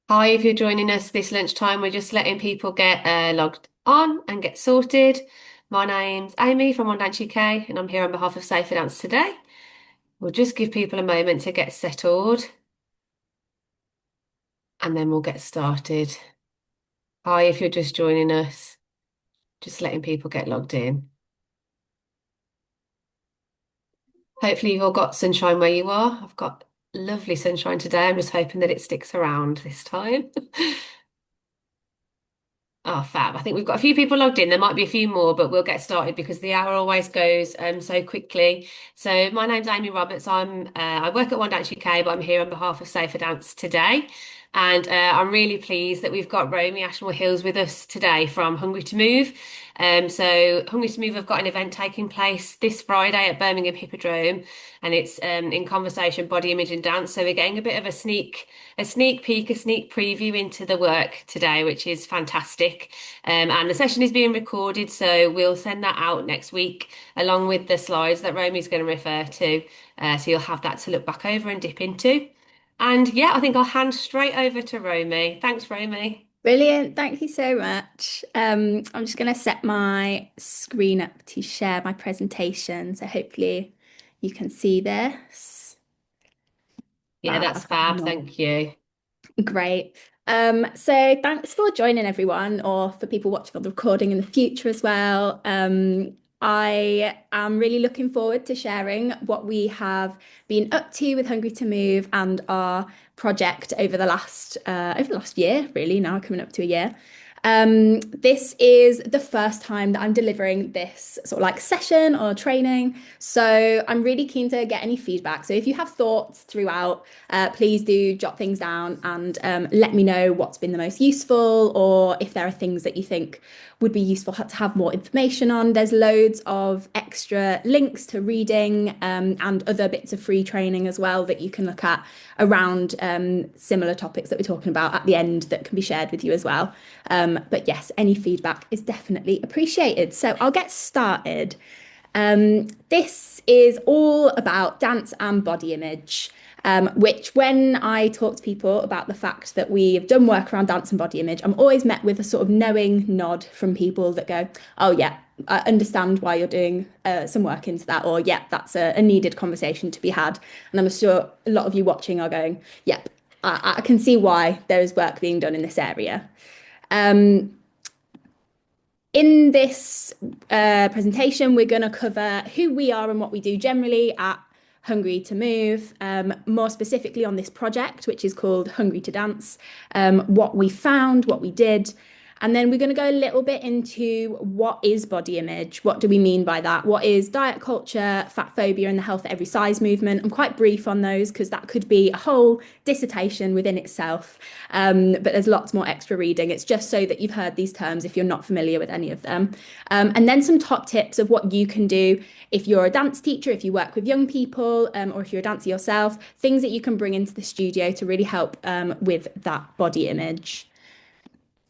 Hi, if you're joining us this lunchtime, we're just letting people get logged on and get sorted. My name's Amy from One Dance UK, and I'm here on behalf of Safer Dance today. We'll just give people a moment to get settled, and then we'll get started. Hi, if you're just joining us, just letting people get logged in. Hopefully, you've all got sunshine where you are. I've got lovely sunshine today. I'm just hoping that it sticks around this time. Oh, fab. I think we've got a few people logged in. There might be a few more, but we'll get started because the hour always goes so quickly. So my name's Amy Roberts. I work at One Dance UK, but I'm here on behalf of Safer Dance today. And I'm really pleased that we've got Romy Ashmore Hills with us today from Hungry2Move. So Hungry2Move have got an event taking place this Friday at Birmingham Hippodrome, and it's in conversation, body image and dance. So we're getting a bit of a sneak peek, a sneak preview into the work today, which is fantastic. And the session is being recorded, so we'll send that out next week along with the slides that Romy's going to refer to. So you'll have that to look back over and dip into. And yeah, I think I'll hand straight over to Romy. Thanks, Romy. Brilliant. Thank you so much. I'm just going to set my screen up to share my presentation. So hopefully you can see this. Yeah, Fab. that's I've got fab. no. Thank you. Great. So thanks for joining everyone, or for people watching on the recording in the future as well. I am really looking forward to sharing what we have been up to with Hungry2Move and our project over the last year, really, now coming up to a year. This is the first time that I'm delivering this sort of like session or training. So I'm really keen to get any feedback. So if you have thoughts throughout, please do jot things down and let me know what's been the most useful, or if there are things that you think would be useful to have more information on. There's loads of extra links to reading and other bits of free training as well that you can look at around similar topics that we're talking about at the end that can be shared with you as well. But yes, any feedback is definitely appreciated. So I'll get started. This is all about dance and body image, which, when I talk to people about the fact that we've done work around dance and body image, I'm always met with a sort of knowing nod from people that go, "Oh, yeah, I understand why you're doing some work into that," or "Yeah, that's a needed conversation to be had." And I'm sure a lot of you watching are going, "Yep, I can see why there is work being done in this area." Um, in this presentation, we're going to cover who we are and what we do generally at Hungry2Move, more specifically on this project, which is called Hungry to Dance, what we found, what we did. And then we're going to go a little bit into what is body image? What do we mean by that? What is diet culture, fat phobia, and the health at every size movement? I'm quite brief on those because that could be a whole dissertation within itself. But there's lots more extra reading. It's just so that you've heard these terms if you're not familiar with any of them. And then some top tips of what you can do if you're a dance teacher, if you work with young people, or if you're a dancer yourself, things that you can bring into the studio to really help with that body image.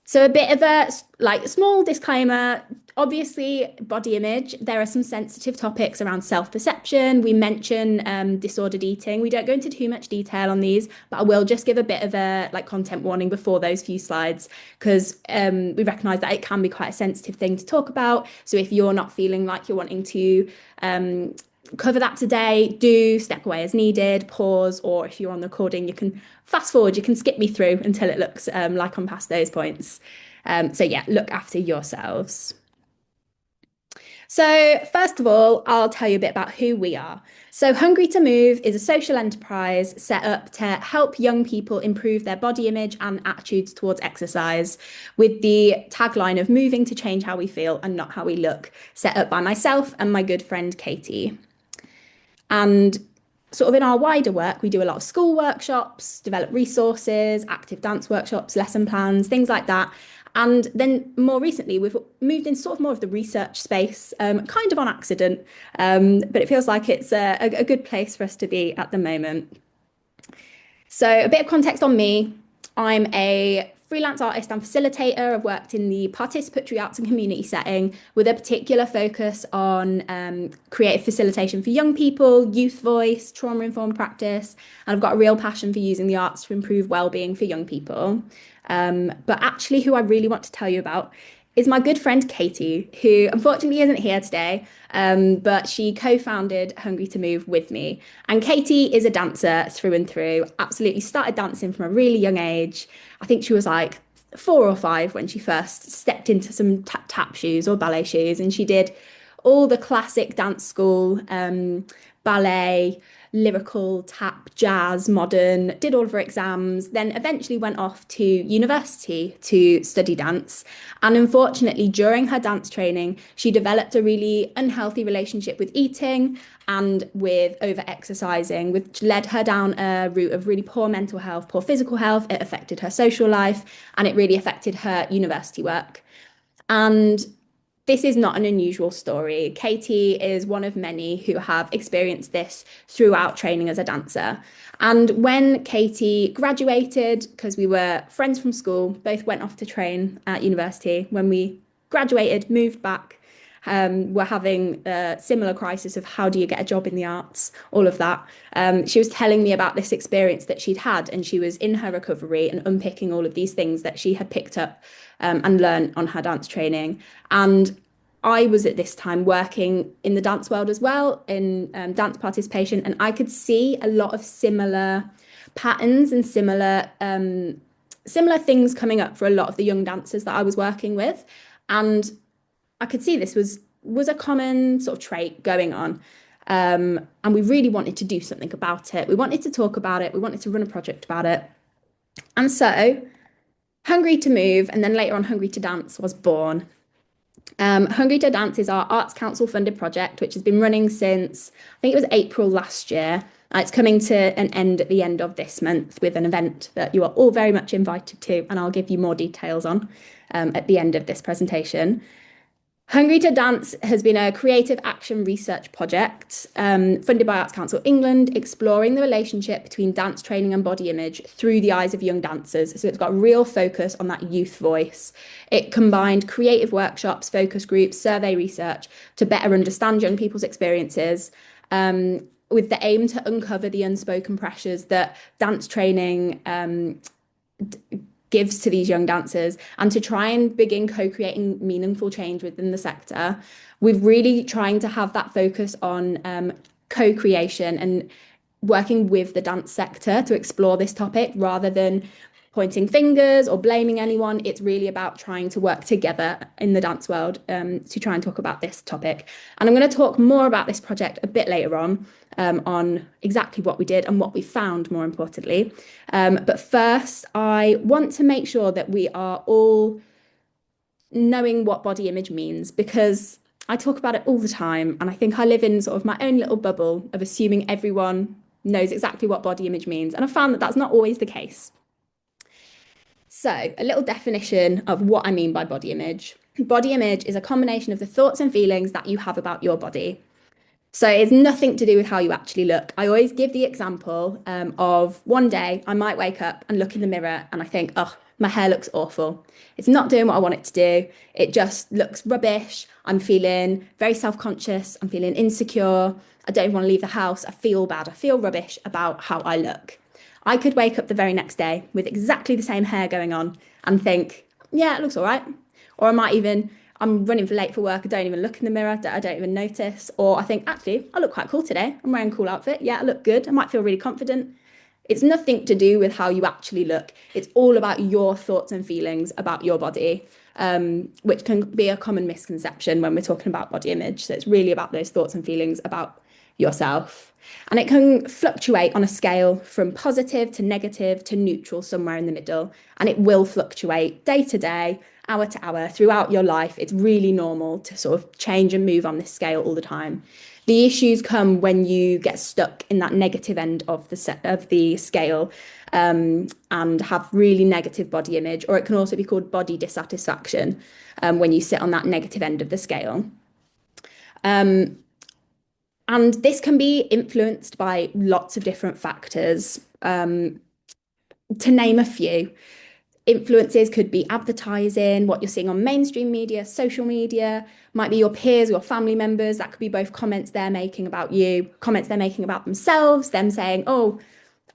So a bit of a like small disclaimer. Obviously, body image, there are some sensitive topics around self-perception. We mention disordered eating. We don't go into too much detail on these, but I will just give a bit of a like content warning before those few slides, because we recognize that it can be quite a sensitive thing to talk about. So if you're not feeling like you're wanting to cover that today, do step away as needed, pause, or if you're on the recording, you can fast forward, you can skip me through until it looks like I'm past those points. So yeah, look after yourselves. So, first of all, I'll tell you a bit about who we are. So, Hungry2Move is a social enterprise set up to help young people improve their body image and attitudes towards exercise, with the tagline of moving to change how we feel and not how we look, set up by myself and my good friend Katie. And sort of in our wider work, we do a lot of school workshops, develop resources, active dance workshops, lesson plans, things like that. And then more recently, we've moved in sort of more of the research space, kind of on accident, but it feels like it's a good place for us to be at the moment. So, a bit of context on me. I'm a freelance artist and facilitator. I've worked in the participatory arts and community setting with a particular focus on creative facilitation for young people, youth voice, trauma-informed practice, and I've got a real passion for using the arts to improve well-being for young people. But actually, who I really want to tell you about is my good friend Katie, who unfortunately isn't here today, but she co-founded Hungry2Move with me. And Katie is a dancer through and through, absolutely started dancing from a really young age. I think she was like 4 or 5 when she first stepped into some tap shoes or ballet shoes, and she did all the classic dance school, ballet, lyrical, tap, jazz, modern, did all of her exams, then eventually went off to university to study dance. And unfortunately, during her dance training, she developed a really unhealthy relationship with eating and with over exercising, which led her down a route of really poor mental health, poor physical health. It affected her social life and it really affected her university work. And this is not an unusual story. Katie is one of many who have experienced this throughout training as a dancer. And when Katie graduated, because we were friends from school, both went off to train at university. When we graduated, moved back, were having a similar crisis of how do you get a job in the arts, all of that. She was telling me about this experience that she'd had, and she was in her recovery and unpicking all of these things that she had picked up and learned on her dance training. And I was at this time working in the dance world as well, in dance participation, and I could see a lot of similar patterns and similar things coming up for a lot of the young dancers that I was working with. And I could see this was a common sort of trait going on. And we really wanted to do something about it. We wanted to talk about it. We wanted to run a project about it. And so Hungry2Move, and then later on Hungry to Dance was born. Hungry to Dance is our Arts Council funded project, which has been running since I think it was April last year. It's coming to an end at the end of this month with an event that you are all very much invited to, and I'll give you more details on at the end of this presentation. Hungry to Dance has been a creative action research project funded by Arts Council England, exploring the relationship between dance training and body image through the eyes of young dancers. So it's got real focus on that youth voice. It combined creative workshops, focus groups, survey research to better understand young people's experiences. With the aim to uncover the unspoken pressures that dance training gives to these young dancers and to try and begin co-creating meaningful change within the sector. We're really trying to have that focus on co-creation and working with the dance sector to explore this topic rather than pointing fingers or blaming anyone. It's really about trying to work together in the dance world to try and talk about this topic. And I'm going to talk more about this project a bit later on exactly what we did and what we found, more importantly. But first, I want to make sure that we are all knowing what body image means, because I talk about it all the time. And I think I live in sort of my own little bubble of assuming everyone knows exactly what body image means. And I found that that's not always the case. So, a little definition of what I mean by body image. Body image is a combination of the thoughts and feelings that you have about your body. So it's nothing to do with how you actually look. I always give the example of one day I might wake up and look in the mirror and I think, oh, my hair looks awful. It's not doing what I want it to do. It just looks rubbish. I'm feeling very self-conscious. I'm feeling insecure. I don't even want to leave the house. I feel bad. I feel rubbish about how I look. I could wake up the very next day with exactly the same hair going on and think, yeah, it looks all right. Or I might even, I'm running late for work. I don't even look in the mirror. I don't even notice. Or I think, actually, I look quite cool today. I'm wearing a cool outfit. Yeah, I look good. I might feel really confident. It's nothing to do with how you actually look. It's all about your thoughts and feelings about your body, which can be a common misconception when we're talking about body image. So it's really about those thoughts and feelings about yourself. And it can fluctuate on a scale from positive to negative to neutral, somewhere in the middle. And it will fluctuate day to day, hour to hour, throughout your life. It's really normal to sort of change and move on this scale all the time. The issues come when you get stuck in that negative end of the scale and have really negative body image, or it can also be called body dissatisfaction when you sit on that negative end of the scale. And this can be influenced by lots of different factors. To name a few, Influences could be advertising, what you're seeing on mainstream media, social media, might be your peers, your family members. That could be both comments they're making about you, comments they're making about themselves, them saying, oh,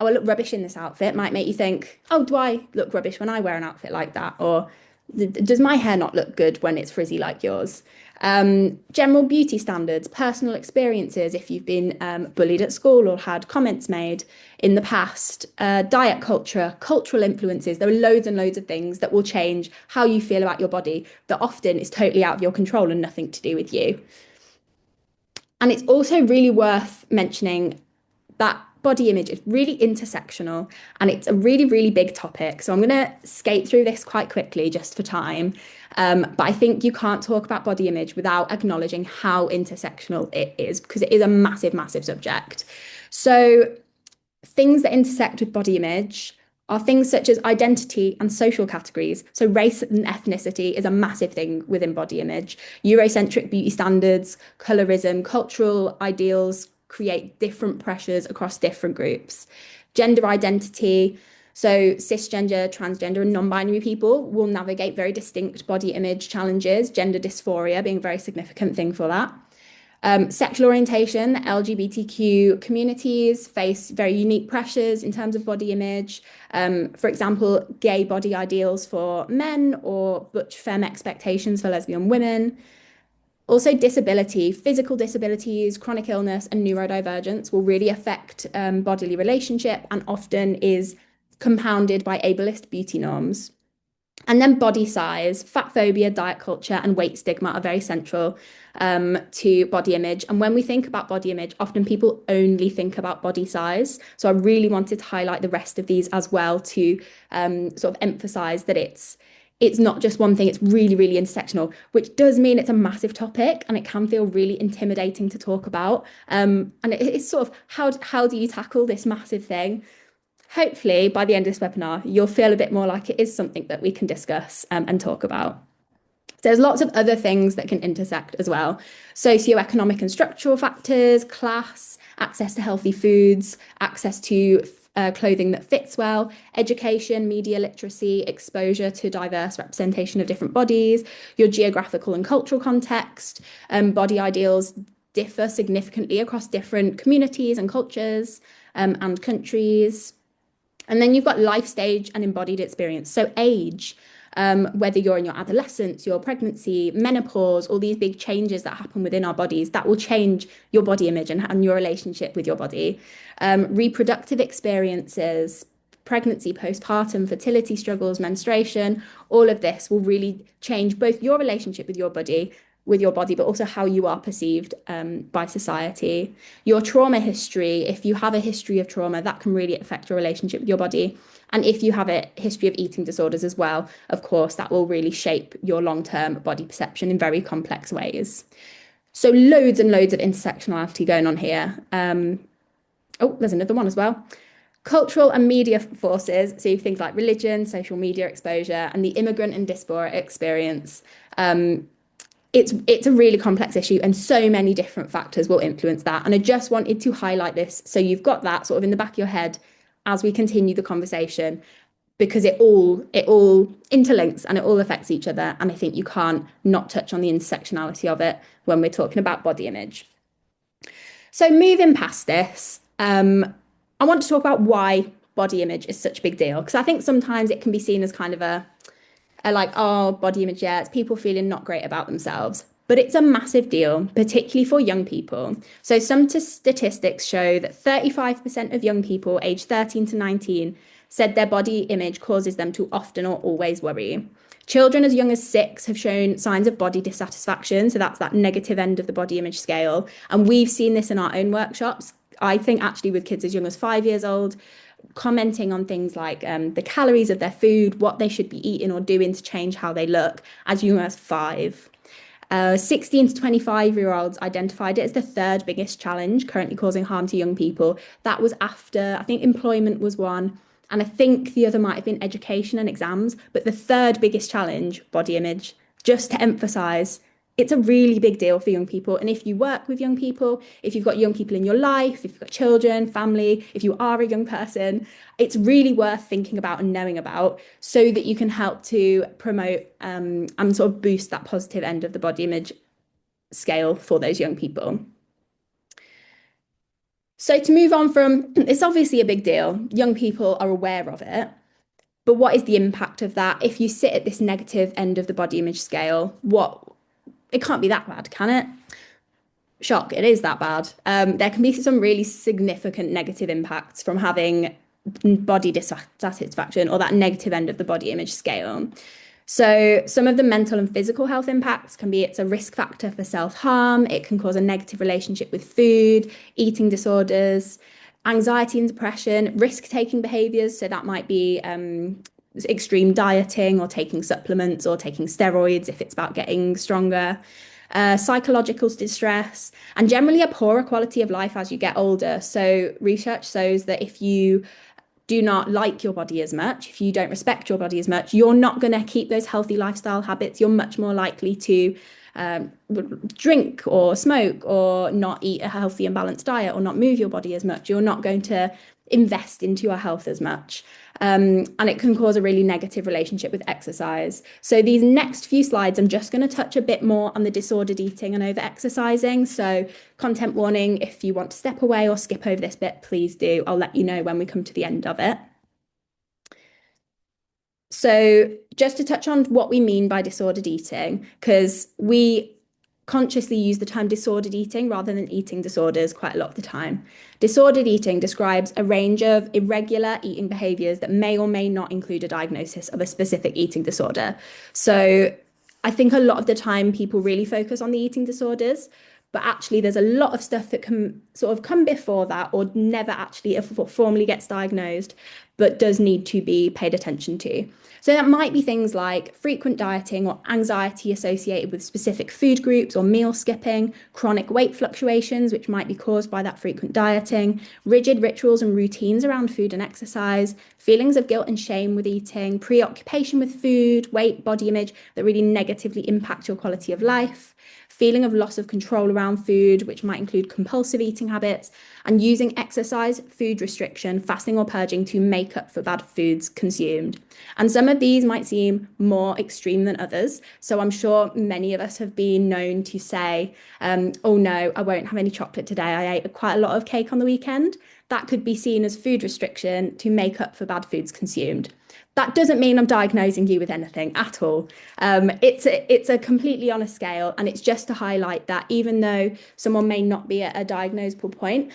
I look rubbish in this outfit, might make you think, oh, do I look rubbish when I wear an outfit like that? Or does my hair not look good when it's frizzy like yours? General beauty standards, personal experiences, if you've been bullied at school or had comments made in the past, diet culture, cultural influences. There are loads and loads of things that will change how you feel about your body that often is totally out of your control and nothing to do with you. And it's also really worth mentioning that body image is really intersectional and it's a really, really big topic. So I'm going to skate through this quite quickly just for time. But I think you can't talk about body image without acknowledging how intersectional it is because it is a massive, massive subject. So things that intersect with body image are things such as identity and social categories. So, race and ethnicity is a massive thing within body image. Eurocentric beauty standards, colorism, cultural ideals create different pressures across different groups. Gender identity. So, cisgender, transgender, and non binary people will navigate very distinct body image challenges, gender dysphoria being a very significant thing for that. Sexual orientation, the LGBTQ communities face very unique pressures in terms of body image. For example, gay body ideals for men or butch femme expectations for lesbian women. Also, disability, physical disabilities, chronic illness, and neurodivergence will really affect bodily relationship and often is compounded by ableist beauty norms. And then body size, fat phobia, diet culture, and weight stigma are very central to body image. And when we think about body image, often people only think about body size. So I really wanted to highlight the rest of these as well to sort of emphasize that it's not just one thing, it's really, really intersectional, which does mean it's a massive topic and it can feel really intimidating to talk about. And it's sort of how do you tackle this massive thing? Hopefully, by the end of this webinar, you'll feel a bit more like it is something that we can discuss and talk about. There's lots of other things that can intersect as well. Socioeconomic and structural factors, class, access to healthy foods, access to clothing that fits well, education, media literacy, exposure to diverse representation of different bodies, your geographical and cultural context, body ideals differ significantly across different communities and cultures and countries. And then you've got life stage and embodied experience. So age, whether you're in your adolescence, your pregnancy, menopause, all these big changes that happen within our bodies, that will change your body image and your relationship with your body. Reproductive experiences, pregnancy, postpartum, fertility struggles, menstruation, all of this will really change both your relationship with your body, but also how you are perceived by society. Your trauma history, if you have a history of trauma, that can really affect your relationship with your body. And if you have a history of eating disorders as well, of course, that will really shape your long-term body perception in very complex ways. So loads and loads of intersectionality going on here. Oh, there's another one as well. Cultural and media forces, so things like religion, social media exposure, and the immigrant and diaspora experience. It's a really complex issue and so many different factors will influence that. And I just wanted to highlight this so you've got that sort of in the back of your head as we continue the conversation because it all interlinks and it all affects each other. And I think you can't not touch on the intersectionality of it when we're talking about body image. So moving past this, I want to talk about why body image is such a big deal because I think sometimes it can be seen as kind of a like, oh, body image, yeah, it's people feeling not great about themselves. But it's a massive deal, particularly for young people. So some statistics show that 35% of young people aged 13 to 19 said their body image causes them to often or always worry. Children as young as 6 have shown signs of body dissatisfaction. So that's that negative end of the body image scale. And we've seen this in our own workshops. I think actually with kids as young as 5 years old, commenting on things like the calories of their food, what they should be eating or doing to change how they look as young as 5. 16 to 25-year-olds identified it as the third biggest challenge currently causing harm to young people. That was after, I think employment was one, and I think the other might have been education and exams, but the third biggest challenge, body image, just to emphasize it's a really big deal for young people. And if you work with young people, if you've got young people in your life, if you've got children, family, if you are a young person, it's really worth thinking about and knowing about so that you can help to promote and sort of boost that positive end of the body image scale for those young people. So to move on from, it's obviously a big deal. Young people are aware of it. But what is the impact of that? If you sit at this negative end of the body image scale, it can't be that bad, can it? Shock, it is that bad. There can be some really significant negative impacts from having body dissatisfaction or that negative end of the body image scale. So, some of the mental and physical health impacts can be it's a risk factor for self-harm, it can cause a negative relationship with food, eating disorders, anxiety and depression, risk-taking behaviors. So, that might be extreme dieting or taking supplements or taking steroids if it's about getting stronger. Psychological distress, and generally a poorer quality of life as you get older. So, research shows that if you do not like your body as much, if you don't respect your body as much, you're not going to keep those healthy lifestyle habits. You're much more likely to drink or smoke or not eat a healthy and balanced diet or not move your body as much. You're not going to invest into your health as much. And it can cause a really negative relationship with exercise. So these next few slides, I'm just going to touch a bit more on the disordered eating and over exercising. So content warning, if you want to step away or skip over this bit, please do. I'll let you know when we come to the end of it. So just to touch on what we mean by disordered eating, because we consciously use the term disordered eating rather than eating disorders quite a lot of the time. Disordered eating describes a range of irregular eating behaviors that may or may not include a diagnosis of a specific eating disorder. So I think a lot of the time people really focus on the eating disorders, but actually there's a lot of stuff that can sort of come before that or never actually formally gets diagnosed, but does need to be paid attention to. So that might be things like frequent dieting or anxiety associated with specific food groups or meal skipping, chronic weight fluctuations, which might be caused by that frequent dieting, rigid rituals and routines around food and exercise, feelings of guilt and shame with eating, preoccupation with food, weight, body image that really negatively impact your quality of life, feeling of loss of control around food, which might include compulsive eating habits, and using exercise, food restriction, fasting or purging to make up for bad foods consumed. And some of these might seem more extreme than others. So I'm sure many of us have been known to say, oh no, I won't have any chocolate today. I ate quite a lot of cake on the weekend. That could be seen as food restriction to make up for bad foods consumed. That doesn't mean I'm diagnosing you with anything at all. It's a completely on a scale, and it's just to highlight that even though someone may not be at a diagnosable point,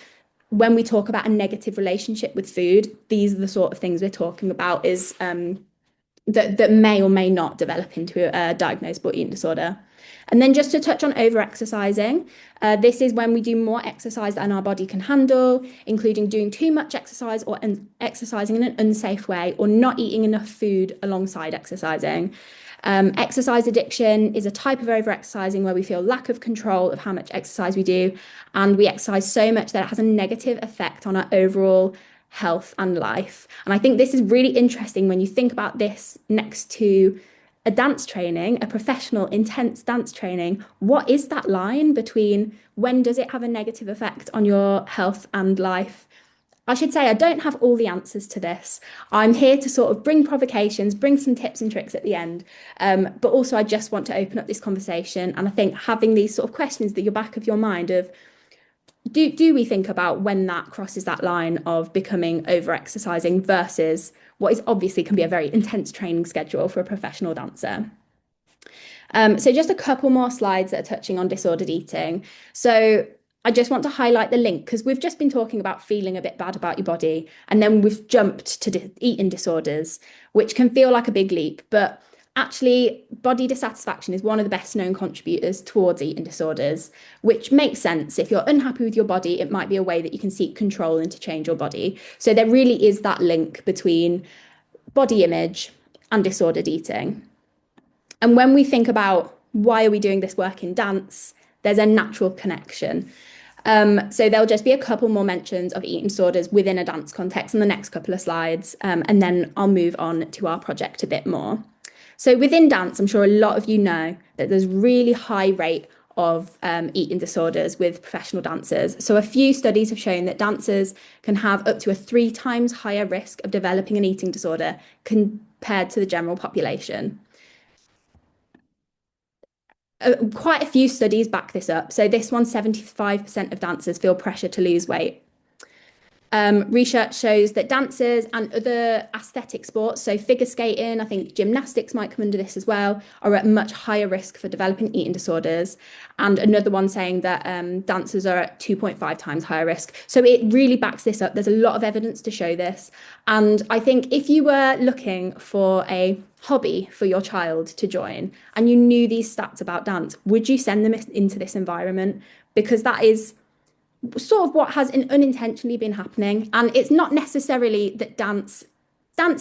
when we talk about a negative relationship with food, these are the sort of things we're talking about is that may or may not develop into a diagnosable eating disorder. And then just to touch on over-exercising, this is when we do more exercise than our body can handle, including doing too much exercise or exercising in an unsafe way or not eating enough food alongside exercising. Exercise addiction is a type of over-exercising where we feel lack of control of how much exercise we do, and we exercise so much that it has a negative effect on our overall health and life. And I think this is really interesting when you think about this next to a dance training, a professional, intense dance training. What is that line between when does it have a negative effect on your health and life? I should say I don't have all the answers to this. I'm here to sort of bring provocations, bring some tips and tricks at the end. But also I just want to open up this conversation. And I think having these sort of questions at your back of your mind of do we think about when that crosses that line of becoming over exercising versus what is obviously can be a very intense training schedule for a professional dancer. So just a couple more slides that are touching on disordered eating. So I just want to highlight the link because we've just been talking about feeling a bit bad about your body, and then we've jumped to eating disorders, which can feel like a big leap, but actually, body dissatisfaction is one of the best known contributors towards eating disorders, which makes sense. If you're unhappy with your body, it might be a way that you can seek control and to change your body. So there really is that link between body image and disordered eating. And when we think about why are we doing this work in dance, there's a natural connection. So there'll just be a couple more mentions of eating disorders within a dance context in the next couple of slides, and then I'll move on to our project a bit more. So within dance, I'm sure a lot of you know that there's really high rate of eating disorders with professional dancers. So a few studies have shown that dancers can have up to a 3 times higher risk of developing an eating disorder compared to the general population. Quite a few studies back this up. So this one, 75% of dancers feel pressure to lose weight. Research shows that dancers and other aesthetic sports, so figure skating, I think gymnastics might come under this as well, are at much higher risk for developing eating disorders. And another one saying that dancers are at 2.5 times higher risk. So it really backs this up. There's a lot of evidence to show this. And I think if you were looking for a hobby for your child to join and you knew these stats about dance, would you send them into this environment? Because that is sort of what has unintentionally been happening. And it's not necessarily that dance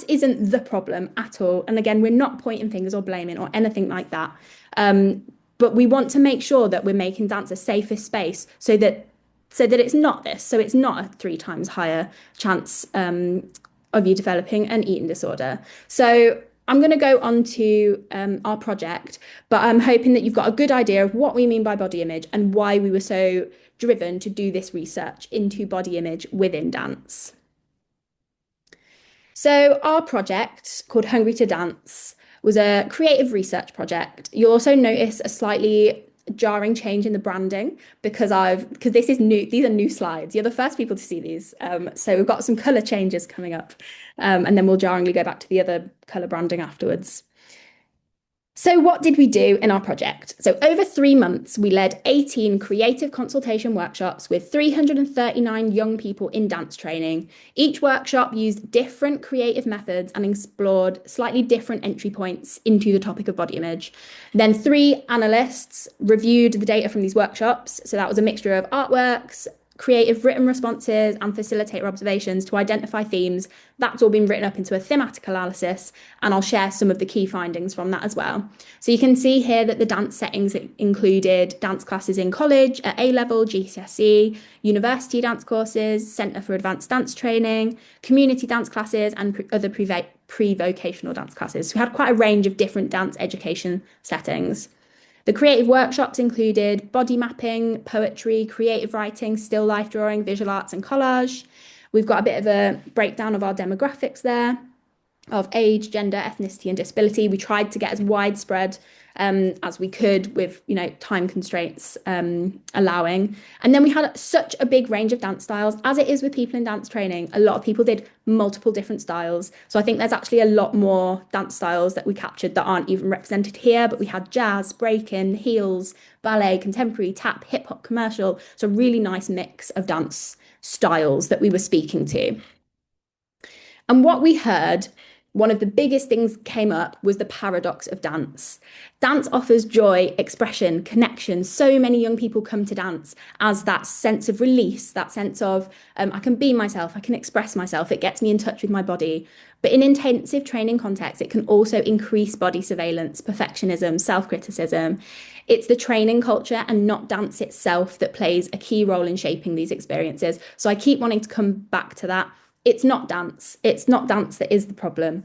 isn't the problem at all. And again, we're not pointing fingers or blaming or anything like that. But we want to make sure that we're making dance a safer space so that it's not this. So it's not a 3 times higher chance of you developing an eating disorder. So I'm going to go on to our project, but I'm hoping that you've got a good idea of what we mean by body image and why we were so driven to do this research into body image within dance. So our project called Hungry to Dance was a creative research project. You'll also notice a slightly jarring change in the branding because this is new. These are new slides. You're the first people to see these. So we've got some color changes coming up, and then we'll jarringly go back to the other color branding afterwards. So what did we do in our project? So over 3 months, we led 18 creative consultation workshops with 339 young people in dance training. Each workshop used different creative methods and explored slightly different entry points into the topic of body image. Then 3 analysts reviewed the data from these workshops. So that was a mixture of artworks, creative written responses and facilitator observations to identify themes. That's all been written up into a thematic analysis, and I'll share some of the key findings from that as well. So you can see here that the dance settings included dance classes in college, at A-level, GCSE, university dance courses, Centre for Advanced Dance Training, community dance classes, and other pre-vocational dance classes. So we had quite a range of different dance education settings. The creative workshops included body mapping, poetry, creative writing, still life drawing, visual arts, and collage. We've got a bit of a breakdown of our demographics there of age, gender, ethnicity, and disability. We tried to get as widespread as we could with, time constraints allowing. And then we had such a big range of dance styles, as it is with people in dance training. A lot of people did multiple different styles. So I think there's actually a lot more dance styles that we captured that aren't even represented here, but we had jazz, breaking, heels, ballet, contemporary, tap, hip hop, commercial. So a really nice mix of dance styles that we were speaking to. And what we heard, one of the biggest things came up was the paradox of dance. Dance offers joy, expression, connection. So many young people come to dance as that sense of release, that sense of I can be myself, I can express myself. It gets me in touch with my body. But in intensive training contexts, it can also increase body surveillance, perfectionism, self-criticism. It's the training culture and not dance itself that plays a key role in shaping these experiences. So I keep wanting to come back to that. It's not dance. It's not dance that is the problem.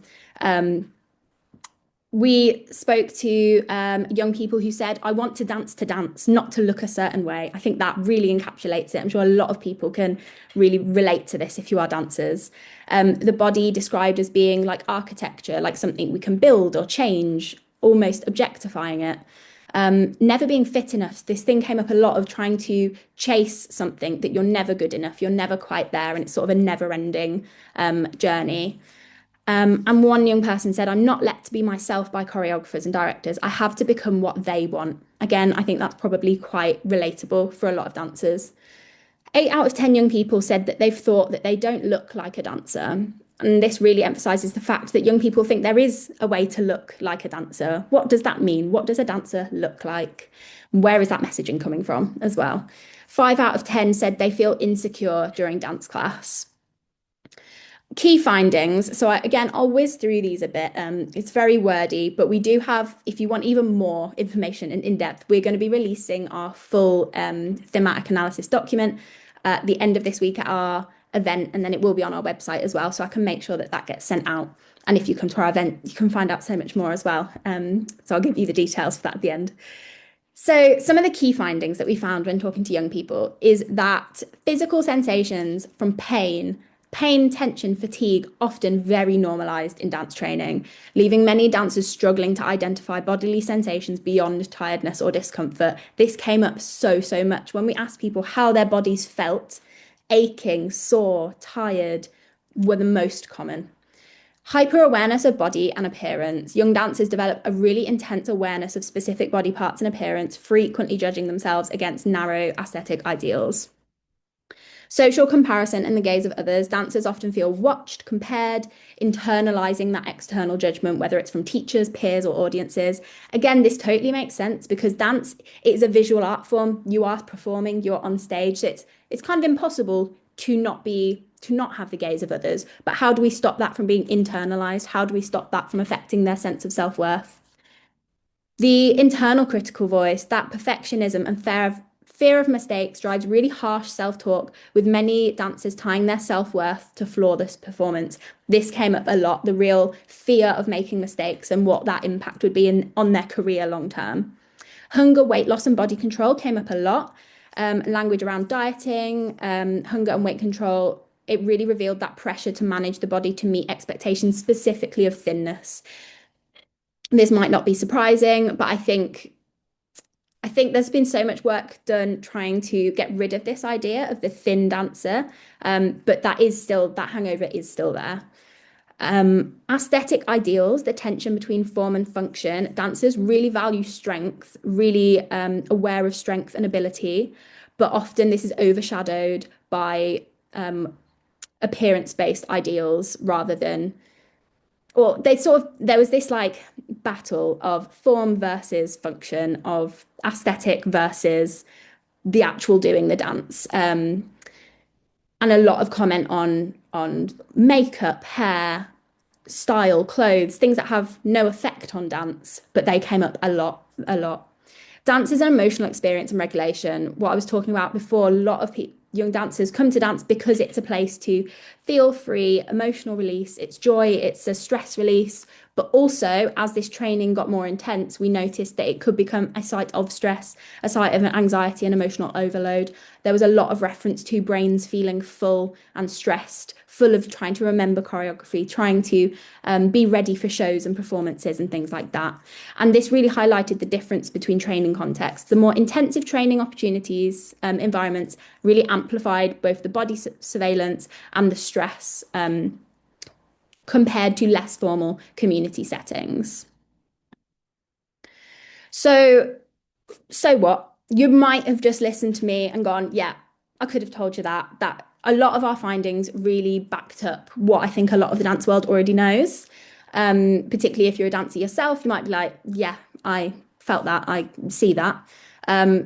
We spoke to young people who said, I want to dance, not to look a certain way. I think that really encapsulates it. I'm sure a lot of people can really relate to this if you are dancers. The body described as being like architecture, like something we can build or change, almost objectifying it. Never being fit enough. This thing came up a lot of trying to chase something that you're never good enough, you're never quite there, and it's sort of a never-ending journey. And one young person said, I'm not let to be myself by choreographers and directors. I have to become what they want. Again, I think that's probably quite relatable for a lot of dancers. 8 out of 10 young people said that they've thought that they don't look like a dancer. And this really emphasizes the fact that young people think there is a way to look like a dancer. What does that mean? What does a dancer look like? Where is that messaging coming from as well? 5 out of 10 said they feel insecure during dance class. Key findings. So again, I'll whiz through these a bit. It's very wordy, but we do have, if you want even more information and in-depth, we're going to be releasing our full thematic analysis document at the end of this week at our event, and then it will be on our website as well. So I can make sure that that gets sent out. And if you come to our event, you can find out so much more as well. So I'll give you the details for that at the end. So, some of the key findings that we found when talking to young people is that physical sensations from pain, tension, fatigue, often very normalized in dance training, leaving many dancers struggling to identify bodily sensations beyond tiredness or discomfort. This came up so much when we asked people how their bodies felt. Aching, sore, tired were the most common. Hyper awareness of body and appearance. Young dancers develop a really intense awareness of specific body parts and appearance, frequently judging themselves against narrow aesthetic ideals. Social comparison and the gaze of others. Dancers often feel watched, compared, internalizing that external judgment, whether it's from teachers, peers, or audiences. Again, this totally makes sense because dance is a visual art form. You are performing, you're on stage. So it's kind of impossible to not have the gaze of others. But how do we stop that from being internalized? How do we stop that from affecting their sense of self-worth? The internal critical voice, that perfectionism and fear of mistakes drives really harsh self-talk, with many dancers tying their self-worth to flawless performance. This came up a lot, the real fear of making mistakes and what that impact would be on their career long term. Hunger, weight loss, and body control came up a lot. Language around dieting, hunger and weight control. It really revealed that pressure to manage the body to meet expectations, specifically of thinness. This might not be surprising, but I think there's been so much work done trying to get rid of this idea of the thin dancer, but that hangover is still there. Aesthetic ideals, the tension between form and function. Dancers really value strength, really aware of strength and ability, but often this is overshadowed by appearance-based ideals rather than, or there was this like battle of form versus function, of aesthetic versus the actual doing the dance. And a lot of comment on makeup, hair, style, clothes, things that have no effect on dance, but they came up a lot, a lot. Dance is an emotional experience and regulation. What I was talking about before, a lot of young dancers come to dance because it's a place to feel free, emotional release, it's joy, it's a stress release. But also, as this training got more intense, we noticed that it could become a site of stress, a site of anxiety and emotional overload. There was a lot of reference to brains feeling full and stressed, full of trying to remember choreography, trying to be ready for shows and performances and things like that. And this really highlighted the difference between training contexts. The more intensive training opportunities, environments really amplified both the body surveillance and the stress compared to less formal community settings. So, so what? You might have just listened to me and gone, yeah, I could have told you that. That a lot of our findings really backed up what I think a lot of the dance world already knows. Particularly if you're a dancer yourself, you might be like, yeah, I felt that, I see that.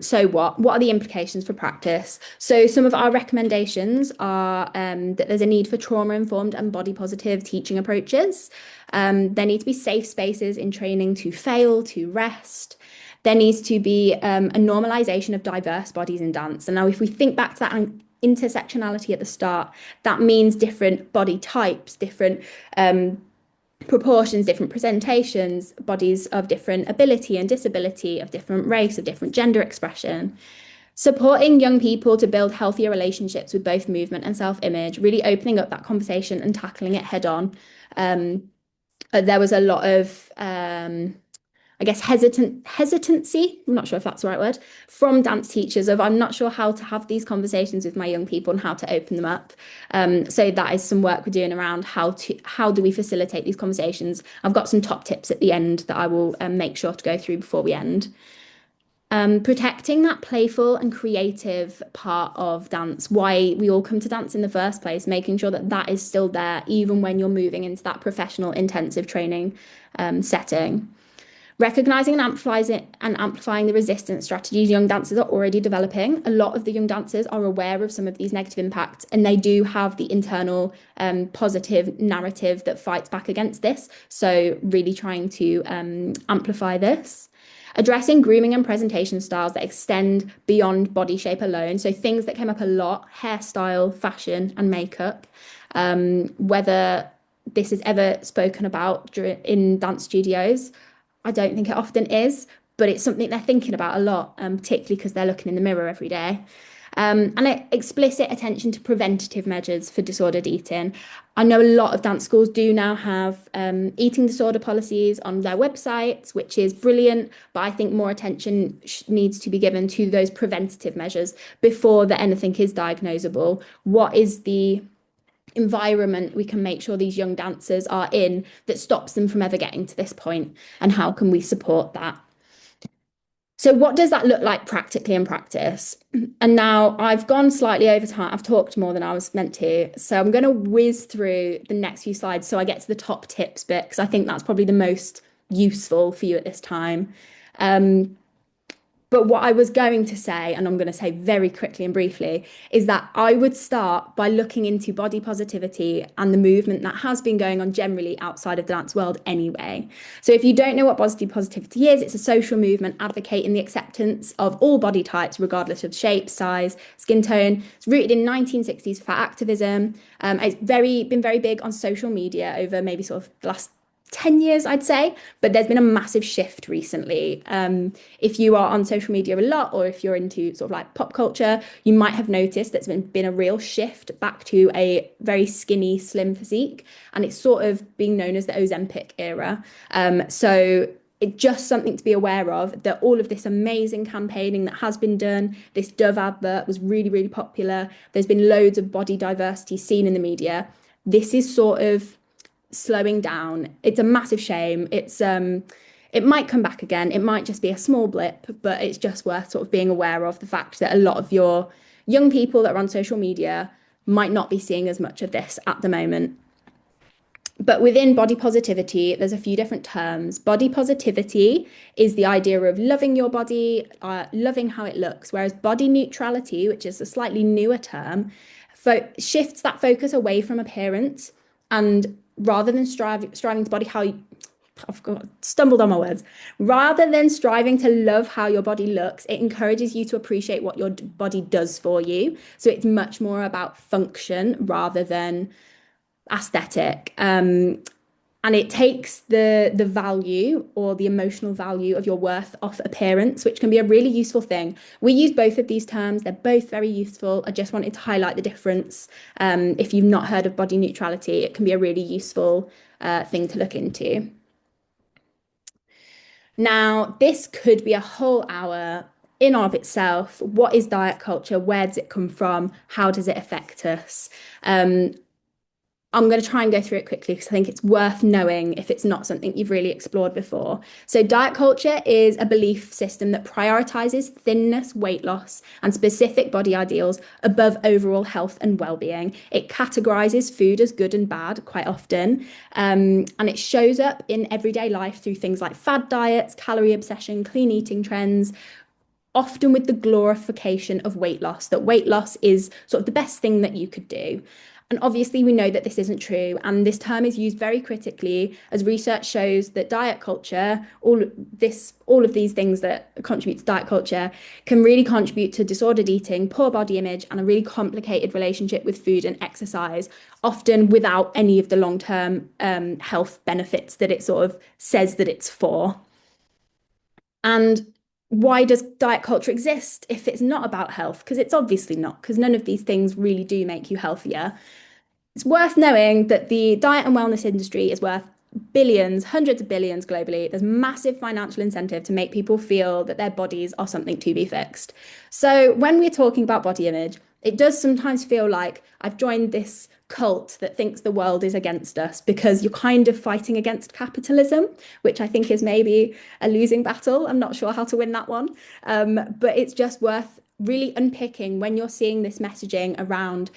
So what? What are the implications for practice? So some of our recommendations are that there's a need for trauma-informed and body-positive teaching approaches. There need to be safe spaces in training to fail, to rest. There needs to be a normalization of diverse bodies in dance. And now if we think back to that intersectionality at the start, that means different body types, different proportions, different presentations, bodies of different ability and disability, of different race, of different gender expression. Supporting young people to build healthier relationships with both movement and self-image, really opening up that conversation and tackling it head on. There was a lot of I guess hesitancy, I'm not sure if that's the right word, from dance teachers of I'm not sure how to have these conversations with my young people and how to open them up. So that is some work we're doing around how do we facilitate these conversations. I've got some top tips at the end that I will make sure to go through before we end. Protecting that playful and creative part of dance, why we all come to dance in the first place, making sure that that is still there even when you're moving into that professional intensive training setting. Recognizing and amplifying the resistance strategies young dancers are already developing. A lot of the young dancers are aware of some of these negative impacts, and they do have the internal positive narrative that fights back against this. So really trying to amplify this. addressing grooming and presentation styles that extend beyond body shape alone. So things that came up a lot, hairstyle, fashion, and makeup. Whether this is ever spoken about in dance studios, I don't think it often is, but it's something they're thinking about a lot, particularly because they're looking in the mirror every day. Explicit attention to preventative measures for disordered eating. I know a lot of dance schools do now have eating disorder policies on their websites, which is brilliant, but I think more attention needs to be given to those preventative measures before that anything is diagnosable. What is the environment we can make sure these young dancers are in that stops them from ever getting to this point, and how can we support that? So, what does that look like practically in practice? And now I've gone slightly over time. I've talked more than I was meant to. So, I'm going to whiz through the next few slides so I get to the top tips bit, because I think that's probably the most useful for you at this time. Um, but what I was going to say, and I'm going to say very quickly and briefly, is that I would start by looking into body positivity and the movement that has been going on generally outside of the dance world anyway. So if you don't know what body positivity is, it's a social movement advocating the acceptance of all body types, regardless of shape, size, skin tone. It's rooted in 1960s fat activism. It's been very big on social media over maybe sort of the last 10 years, I'd say, but there's been a massive shift recently. If you are on social media a lot, or if you're into sort of like pop culture, you might have noticed there's been a real shift back to a very skinny, slim physique, and it's sort of being known as the Ozempic era. So it's just something to be aware of, that all of this amazing campaigning that has been done, this Dove advert was really, really popular. There's been loads of body diversity seen in the media. This is sort of slowing down. It's a massive shame. It might come back again. It might just be a small blip, but it's just worth sort of being aware of the fact that a lot of your young people that are on social media might not be seeing as much of this at the moment. But within body positivity, there's a few different terms. Body positivity is the idea of loving your body, loving how it looks, whereas body neutrality, which is a slightly newer term, shifts that focus away from appearance, and rather than striving to body how you, I've stumbled on my words. Rather than striving to love how your body looks, it encourages you to appreciate what your body does for you. So it's much more about function rather than aesthetic. And it takes the value or the emotional value of your worth off appearance, which can be a really useful thing. We use both of these terms. They're both very useful. I just wanted to highlight the difference. If you've not heard of body neutrality, it can be a really useful thing to look into. Now, this could be a whole hour in and of itself. What is diet culture? Where does it come from? How does it affect us? I'm going to try and go through it quickly because I think it's worth knowing if it's not something you've really explored before. So, diet culture is a belief system that prioritizes thinness, weight loss, and specific body ideals above overall health and well-being. It categorizes food as good and bad quite often, and it shows up in everyday life through things like fad diets, calorie obsession, clean eating trends, often with the glorification of weight loss, that weight loss is sort of the best thing that you could do. And obviously, we know that this isn't true. And this term is used very critically, as research shows that diet culture, all of these things that contribute to diet culture, can really contribute to disordered eating, poor body image, and a really complicated relationship with food and exercise, often without any of the long-term health benefits that it sort of says that it's for. And why does diet culture exist if it's not about health? Because it's obviously not, because none of these things really do make you healthier. It's worth knowing that the diet and wellness industry is worth billions, hundreds of billions globally. There's massive financial incentive to make people feel that their bodies are something to be fixed. So when we're talking about body image, it does sometimes feel like I've joined this cult that thinks the world is against us, because you're kind of fighting against capitalism, which I think is maybe a losing battle. I'm not sure how to win that one. But it's just worth really unpicking when you're seeing this messaging around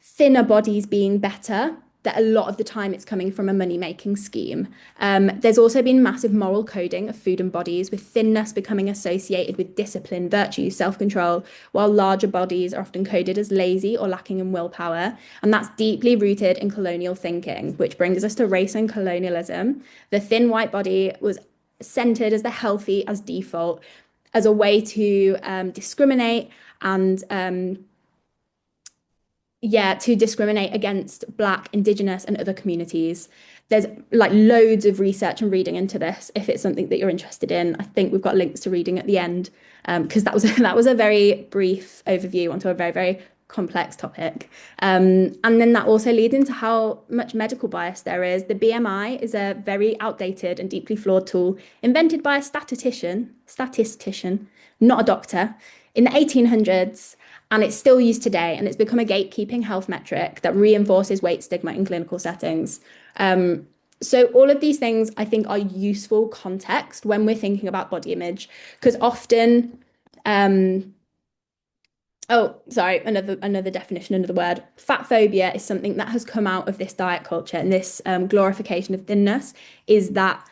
thinner bodies being better, that a lot of the time it's coming from a money-making scheme. There's also been massive moral coding of food and bodies, with thinness becoming associated with discipline, virtue, self-control, while larger bodies are often coded as lazy or lacking in willpower. And that's deeply rooted in colonial thinking, which brings us to race and colonialism. The thin white body was centered as the healthy as default, as a way to discriminate and yeah, to discriminate against Black, Indigenous, and other communities. There's like loads of research and reading into this if it's something that you're interested in. I think we've got links to reading at the end because that was a very brief overview onto a very, very complex topic. And then that also leads into how much medical bias there is. The BMI is a very outdated and deeply flawed tool invented by a statistician, not a doctor, in the 1800s, and it's still used today, and it's become a gatekeeping health metric that reinforces weight stigma in clinical settings. So all of these things I think are useful context when we're thinking about body image, because often, oh, sorry, another definition, another word. Fat phobia is something that has come out of this diet culture and this glorification of thinness, is that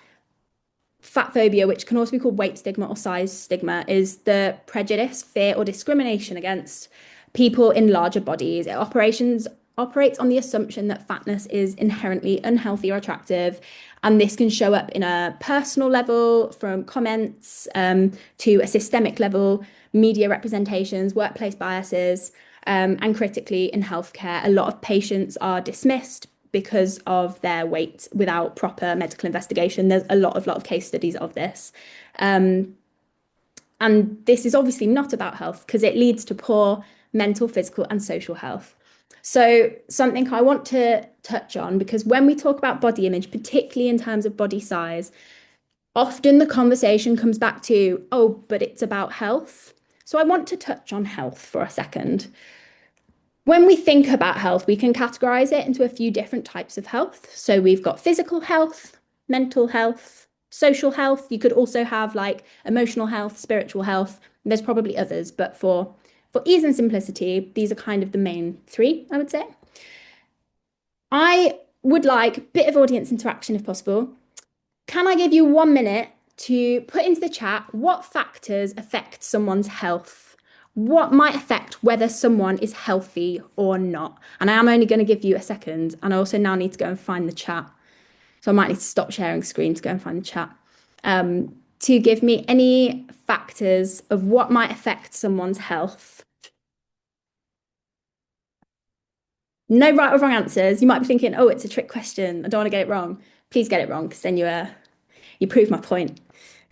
fat phobia, which can also be called weight stigma or size stigma, is the prejudice, fear, or discrimination against people in larger bodies. Operates on the assumption that fatness is inherently unhealthy or attractive. And this can show up in a personal level, from comments to a systemic level, media representations, workplace biases, and critically in healthcare. A lot of patients are dismissed because of their weight without proper medical investigation. There's a lot of case studies of this. And this is obviously not about health because it leads to poor mental, physical, and social health. So, something I want to touch on, because when we talk about body image, particularly in terms of body size, often the conversation comes back to, oh, but it's about health. So, I want to touch on health for a second. When we think about health, we can categorize it into a few different types of health. So we've got physical health, mental health, social health. You could also have like emotional health, spiritual health. There's probably others, but for ease and simplicity, these are kind of the main three, I would say. I would like a bit of audience interaction if possible. Can I give you 1 minute to put into the chat what factors affect someone's health? What might affect whether someone is healthy or not? And I am only going to give you a second. And I also now need to go and find the chat. So I might need to stop sharing screen to go and find the chat. To give me any factors of what might affect someone's health. No right or wrong answers. You might be thinking, oh, it's a trick question. I don't want to get it wrong. Please get it wrong, because then you prove my point.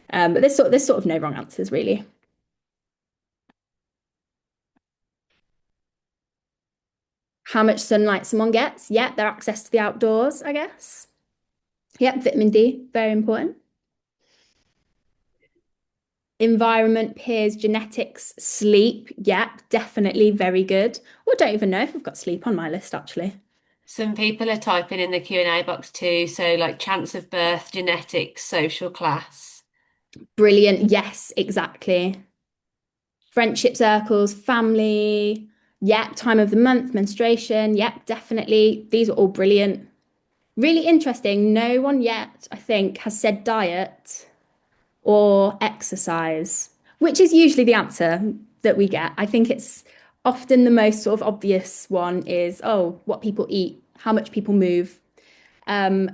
But there's sort of no wrong answers, really. How much sunlight someone gets. Yeah, their access to the outdoors, I guess. Yep, vitamin D, very important. Environment, peers, genetics, sleep. Yeah, definitely very good. Or don't even know if I've got sleep on my list, actually. Some people are typing in the Q&A box too, so like chance of birth, genetics, social class. Brilliant. Yes, exactly. Friendship circles, family. Yep, time of the month, menstruation. Yep, definitely. These are all brilliant. Really interesting. No one yet, I think, has said diet or exercise, which is usually the answer that we get. I think it's often the most sort of obvious one is, oh, what people eat, how much people move. Um,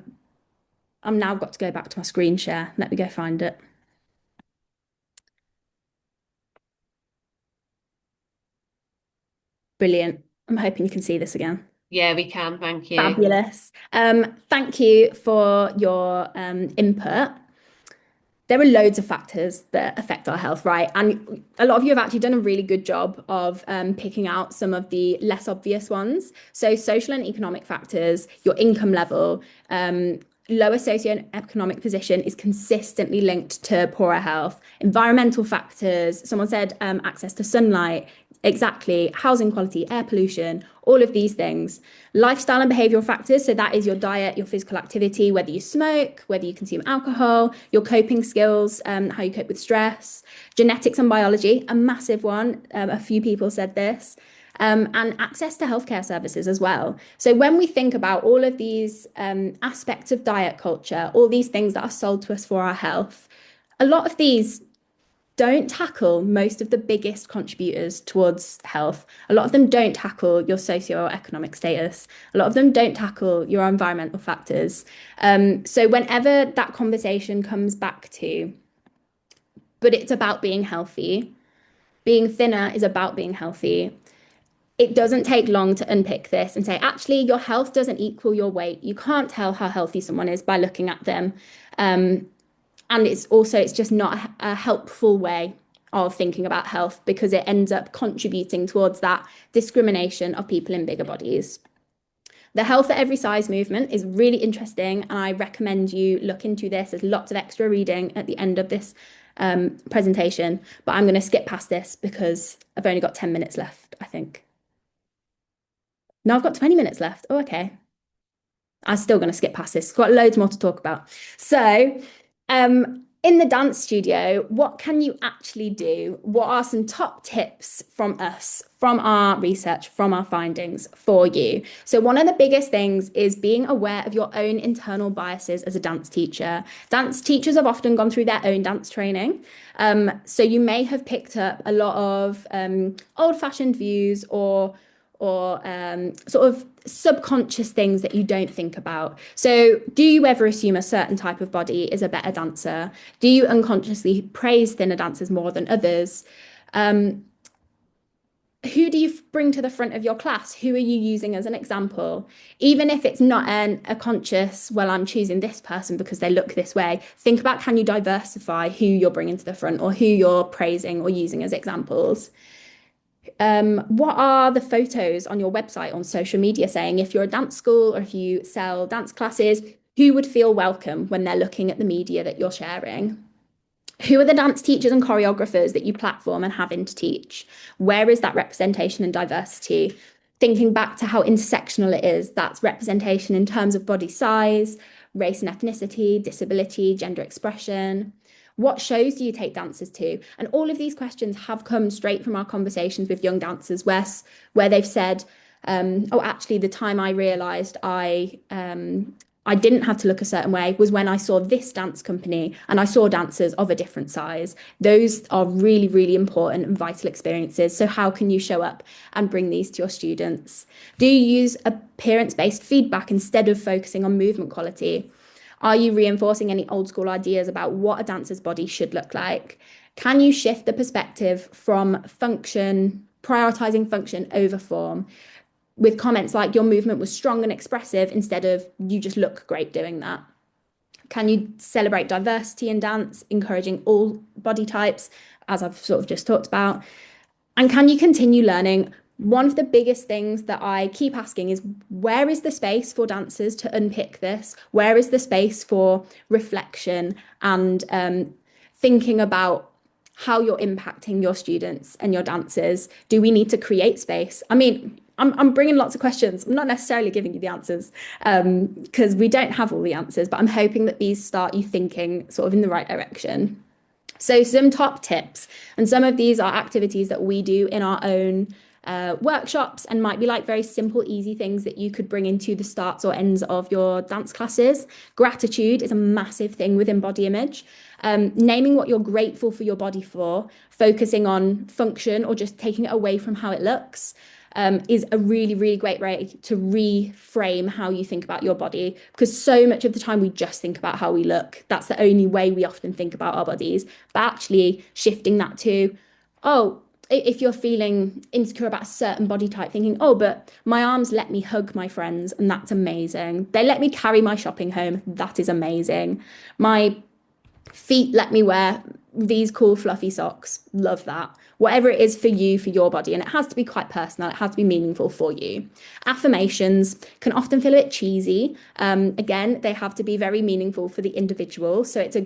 I'm now got to go back to my screen share. Let me go find it. Brilliant. I'm hoping you can see this again. Yeah, we can, thank you. Fabulous. Thank you for your input. There are loads of factors that affect our health, right? And a lot of you have actually done a really good job of picking out some of the less obvious ones. So, social and economic factors, your income level, lower socioeconomic position is consistently linked to poorer health. Environmental factors, someone said access to sunlight, exactly, housing quality, air pollution, all of these things. Lifestyle and behavioral factors, so that is your diet, your physical activity, whether you smoke, whether you consume alcohol, your coping skills, how you cope with stress. Genetics and biology, a massive one. A few people said this. And access to healthcare services as well. So when we think about all of these aspects of diet culture, all these things that are sold to us for our health, a lot of these don't tackle most of the biggest contributors towards health. A lot of them don't tackle your socioeconomic status. A lot of them don't tackle your environmental factors. So whenever that conversation comes back to, but it's about being healthy, being thinner is about being healthy. It doesn't take long to unpick this and say, actually, your health doesn't equal your weight. You can't tell how healthy someone is by looking at them. Um, and it's just not a helpful way of thinking about health because it ends up contributing towards that discrimination of people in bigger bodies. The Health at Every Size movement is really interesting, and I recommend you look into this. There's lots of extra reading at the end of this presentation, but I'm going to skip past this because I've only got 10 minutes left, I think. No, I've got 20 minutes left. Oh, okay. I'm still going to skip past this. Got loads more to talk about. So, in the dance studio, what can you actually do? What are some top tips from us, from our research, from our findings for you? So, one of the biggest things is being aware of your own internal biases as a dance teacher. Dance teachers have often gone through their own dance training. So, you may have picked up a lot of old-fashioned views or sort of subconscious things that you don't think about. So, do you ever assume a certain type of body is a better dancer? Do you unconsciously praise thinner dancers more than others? Who do you bring to the front of your class? Who are you using as an example? Even if it's not a conscious, well, I'm choosing this person because they look this way, think about can you diversify who you're bringing to the front or who you're praising or using as examples. What are the photos on your website on social media saying if you're a dance school or if you sell dance classes, who would feel welcome when they're looking at the media that you're sharing? Who are the dance teachers and choreographers that you platform and have in to teach? Where is that representation and diversity? Thinking back to how intersectional it is, that's representation in terms of body size, race and ethnicity, disability, gender expression. What shows do you take dancers to? And all of these questions have come straight from our conversations with young dancers where they've said, oh, actually, the time I realized I didn't have to look a certain way was when I saw this dance company and I saw dancers of a different size. Those are really, really important and vital experiences. So, how can you show up and bring these to your students? Do you use appearance-based feedback instead of focusing on movement quality? Are you reinforcing any old school ideas about what a dancer's body should look like? Can you shift the perspective from function, prioritizing function over form, with comments like your movement was strong and expressive instead of you just look great doing that? Can you celebrate diversity in dance, encouraging all body types, as I've sort of just talked about? And can you continue learning? One of the biggest things that I keep asking is where is the space for dancers to unpick this? Where is the space for reflection and thinking about how you're impacting your students and your dancers? Do we need to create space? I mean, I'm bringing lots of questions. I'm not necessarily giving you the answers because we don't have all the answers, but I'm hoping that these start you thinking sort of in the right direction. So, some top tips, and some of these are activities that we do in our own workshops and might be like very simple, easy things that you could bring into the starts or ends of your dance classes. Gratitude is a massive thing within body image. Naming what you're grateful for your body for, focusing on function or just taking it away from how it looks. Is a really, really great way to reframe how you think about your body because so much of the time we just think about how we look. That's the only way we often think about our bodies. But actually shifting that to, oh, if you're feeling insecure about a certain body type, thinking, oh, but my arms let me hug my friends, and that's amazing. They let me carry my shopping home. That is amazing. My feet let me wear these cool fluffy socks. Love that. Whatever it is for you, for your body. And it has to be quite personal. It has to be meaningful for you. Affirmations can often feel a bit cheesy. Again, they have to be very meaningful for the individual. So it's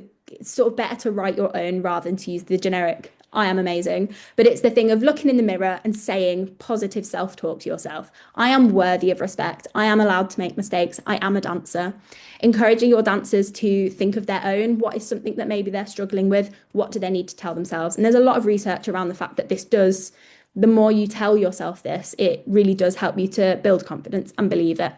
sort of better to write your own rather than to use the generic I am amazing. But it's the thing of looking in the mirror and saying positive self-talk to yourself. I am worthy of respect. I am allowed to make mistakes. I am a dancer. Encouraging your dancers to think of their own. What is something that maybe they're struggling with? What do they need to tell themselves? And there's a lot of research around the fact that the more you tell yourself this, it really does help you to build confidence and believe it.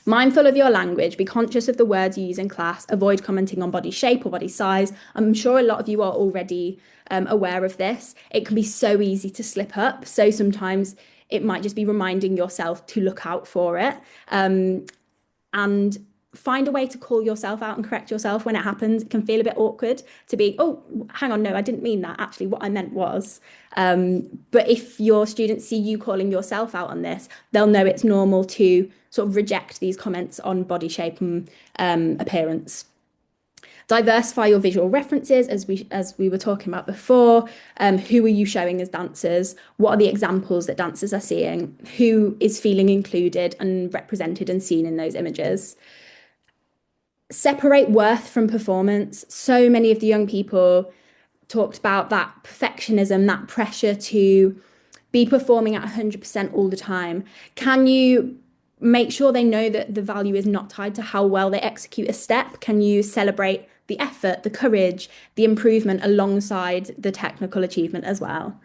Mindful of your language, be conscious of the words you use in class, avoid commenting on body shape or body size. I'm sure a lot of you are already aware of this. It can be so easy to slip up. So sometimes it might just be reminding yourself to look out for it. And find a way to call yourself out and correct yourself when it happens. It can feel a bit awkward to be, oh, hang on, no, I didn't mean that. Actually, what I meant was. But if your students see you calling yourself out on this, they'll know it's normal to sort of reject these comments on body shape and appearance. Diversify your visual references, as we were talking about before. Who are you showing as dancers? What are the examples that dancers are seeing? Who is feeling included and represented and seen in those images? Separate worth from performance. So many of the young people talked about that perfectionism, that pressure to be performing at 100% all the time. Can you make sure they know that the value is not tied to how well they execute a step? Can you celebrate the effort, the courage, the improvement alongside the technical achievement as well?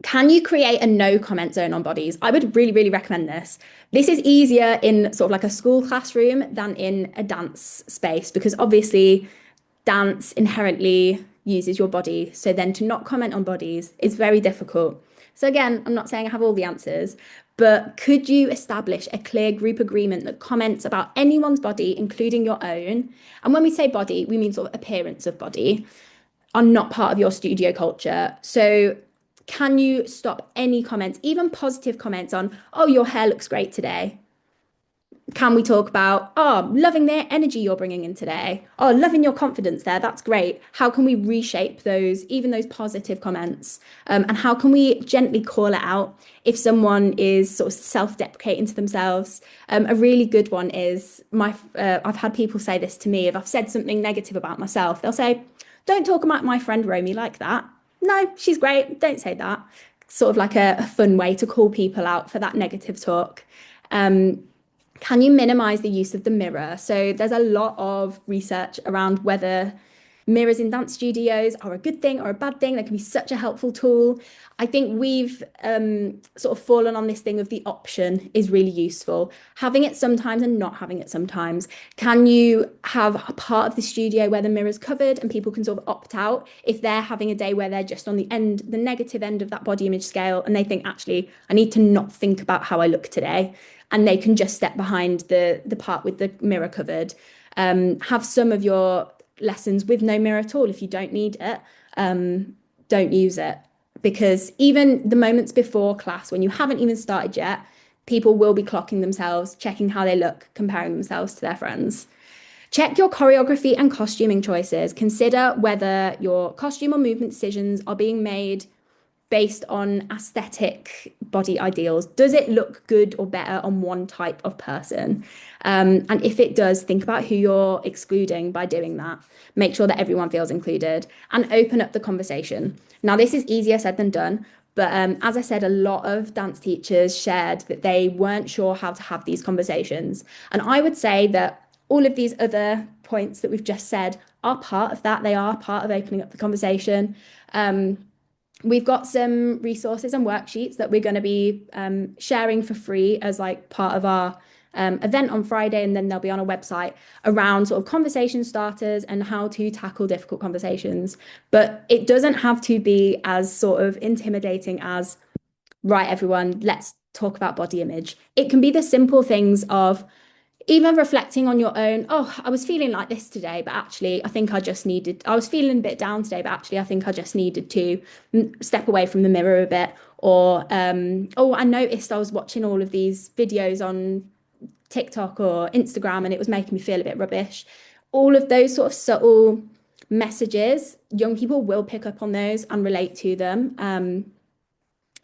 Can you create a no comment zone on bodies? I would really, really recommend this. This is easier in sort of like a school classroom than in a dance space because obviously dance inherently uses your body. So then to not comment on bodies is very difficult. So again, I'm not saying I have all the answers, but could you establish a clear group agreement that comments about anyone's body, including your own? And when we say body, we mean sort of appearance of body, are not part of your studio culture. So can you stop any comments, even positive comments on, oh, your hair looks great today? Can we talk about, oh, loving the energy you're bringing in today? Oh, loving your confidence there. That's great. How can we reshape those, even those positive comments? And how can we gently call it out if someone is sort of self-deprecating to themselves? A really good one is I've had people say this to me. If I've said something negative about myself, they'll say, don't talk about my friend Romy like that. No, she's great. Don't say that. Sort of like a fun way to call people out for that negative talk. Can you minimize the use of the mirror? So there's a lot of research around whether mirrors in dance studios are a good thing or a bad thing. They can be such a helpful tool. I think we've sort of fallen on this thing of the option is really useful. Having it sometimes and not having it sometimes. Can you have a part of the studio where the mirror's covered and people can sort of opt out if they're having a day where they're just on the end, the negative end of that body image scale, and they think, actually, I need to not think about how I look today. And they can just step behind the part with the mirror covered. Have some of your lessons with no mirror at all. If you don't need it, don't use it. Because even the moments before class, when you haven't even started yet, people will be clocking themselves, checking how they look, comparing themselves to their friends. Check your choreography and costuming choices. Consider whether your costume or movement decisions are being made based on aesthetic body ideals. Does it look good or better on one type of person? And if it does, think about who you're excluding by doing that. Make sure that everyone feels included and open up the conversation. Now, this is easier said than done, but as I said, a lot of dance teachers shared that they weren't sure how to have these conversations. And I would say that all of these other points that we've just said are part of that. They are part of opening up the conversation. We've got some resources and worksheets that we're going to be sharing for free as like part of our event on Friday, and then they'll be on a website around sort of conversation starters and how to tackle difficult conversations. But it doesn't have to be as sort of intimidating as, right, everyone, let's talk about body image. It can be the simple things of, even reflecting on your own, oh, I was feeling like this today, but actually, I was feeling a bit down today, but actually, I think I just needed to step away from the mirror a bit. Or, oh, I noticed I was watching all of these videos on TikTok or Instagram and it was making me feel a bit rubbish. All of those sort of subtle messages, young people will pick up on those and relate to them.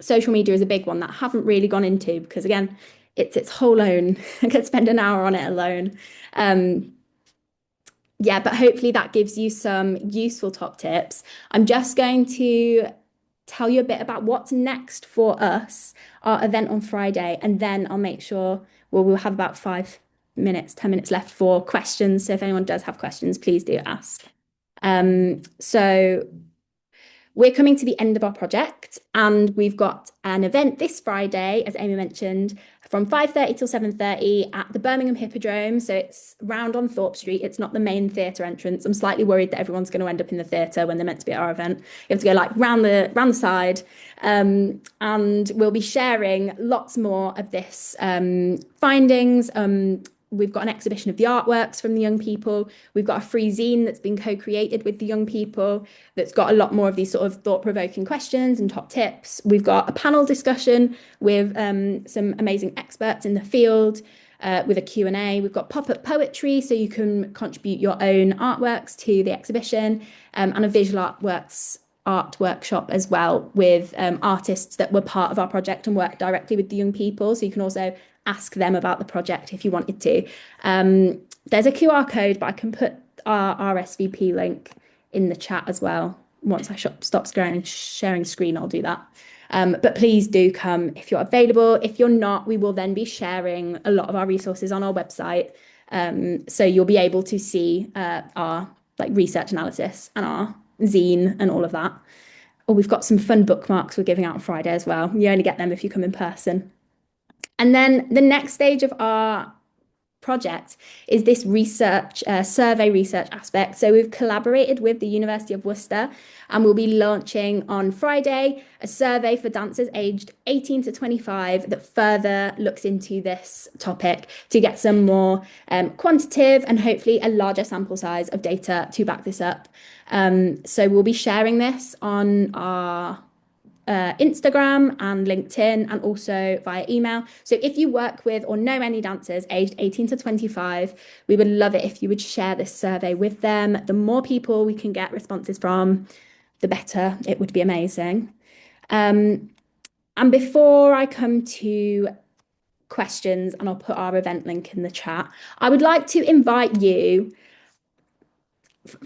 Social media is a big one that I haven't really gone into because, again, it's its whole own. I could spend an hour on it alone. Um, yeah, but hopefully that gives you some useful top tips. I'm just going to tell you a bit about what's next for us, our event on Friday, and then I'll make sure, well, we'll have about 5 minutes, 10 minutes left for questions. So if anyone does have questions, please do ask. So we're coming to the end of our project and we've got an event this Friday, as Amy mentioned, from 5:30 till 7:30 at the Birmingham Hippodrome. So it's round on Thorpe Street. It's not the main theatre entrance. I'm slightly worried that everyone's going to end up in the theatre when they're meant to be at our event. You have to go like round the side. And we'll be sharing lots more of this findings. We've got an exhibition of the artworks from the young people. We've got a free zine that's been co-created with the young people that's got a lot more of these sort of thought-provoking questions and top tips. We've got a panel discussion with some amazing experts in the field with a Q&A. We've got pop-up poetry, so you can contribute your own artworks to the exhibition, and a visual art workshop as well with artists that were part of our project and worked directly with the young people. So you can also ask them about the project if you wanted to. There's a QR code, but I can put our RSVP link in the chat as well. Once I stop sharing screen, I'll do that. But please do come if you're available. If you're not, we will then be sharing a lot of our resources on our website. So you'll be able to see our like research analysis and our zine and all of that. Oh, we've got some fun bookmarks we're giving out on Friday as well. You only get them if you come in person. And then the next stage of our project is this research, survey research aspect. So we've collaborated with the University of Worcester and we'll be launching on Friday a survey for dancers aged 18 to 25 that further looks into this topic to get some more quantitative and hopefully a larger sample size of data to back this up. So we'll be sharing this on our Instagram and LinkedIn and also via email. So if you work with or know any dancers aged 18 to 25, we would love it if you would share this survey with them. The more people we can get responses from, the better. It would be amazing. And before I come to questions, and I'll put our event link in the chat, I would like to invite you